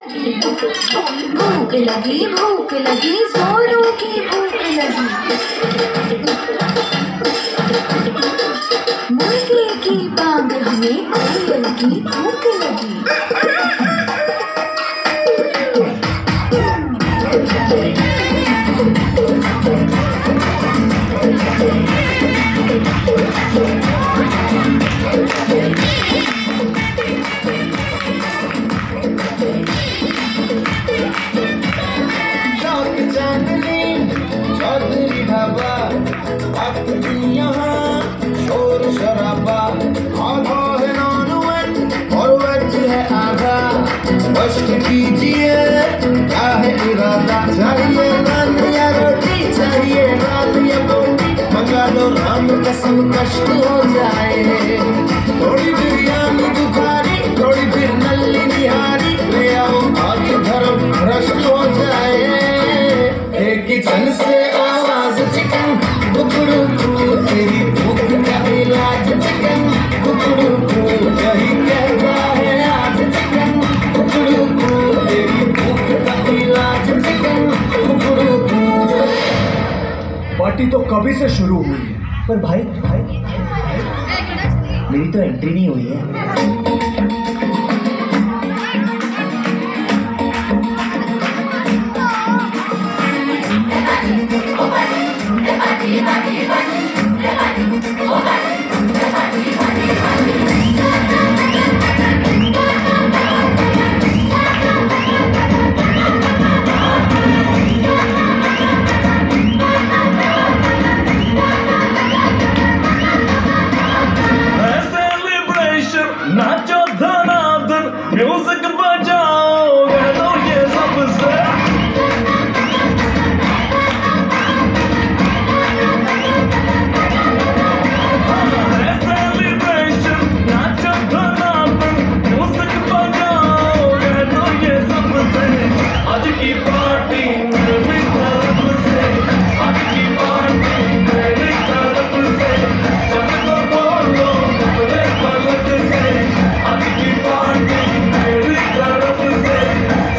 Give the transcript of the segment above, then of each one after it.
भूख लगी जोरों की भूख लगी। मुर्गे की बांग हमें कोयल की भूख लगी। यहाँ शोर शराबा, आधा है नॉन वेज और वेज है आधा। स्पष्ट कीजिए क्या है इरादा। चाहिए नान या रोटी, चाहिए दाल या बोटी, मंगा लो राम कसम कष्ट हो जाए। थोड़ी बिरयानी बुखारी, थोड़ी फिर नल्ली निहारी, ले आओ आज धर्म भ्रष्ट हो जाए। एक किचन से आवाज चिकन कुकड़ू कू, तेरी भूख का इलाज चिकन कुकड़ू कू, यही कहता है आज चिकन कुकड़ू कू, तेरी भूख का इलाज चिकन कुकड़ू कू। पार्टी तो कभी से शुरू हुई है, पर भाई मेरी तो एंट्री नहीं हुई है। नाचो धनाधन, म्यूजिक बजाओ, गानो ये सबसे। है सेलिब्रेशन, नाचो धनाधन, म्यूजिक बजाओ, गानो ये सबसे। आज की पार्टी मेरी तरफ से, आज की पार्टी मेरी तरफ से। सबको बोलो अपने पलक से, आज की पार्टी मेरी तरफ से।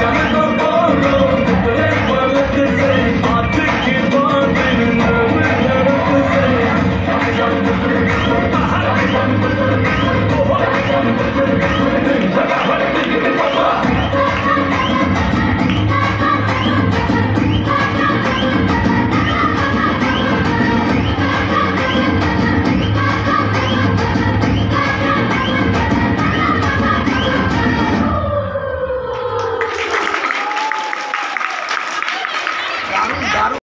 सबको बोलो अपने पलक से, आज की पार्टी मेरी तरफ से।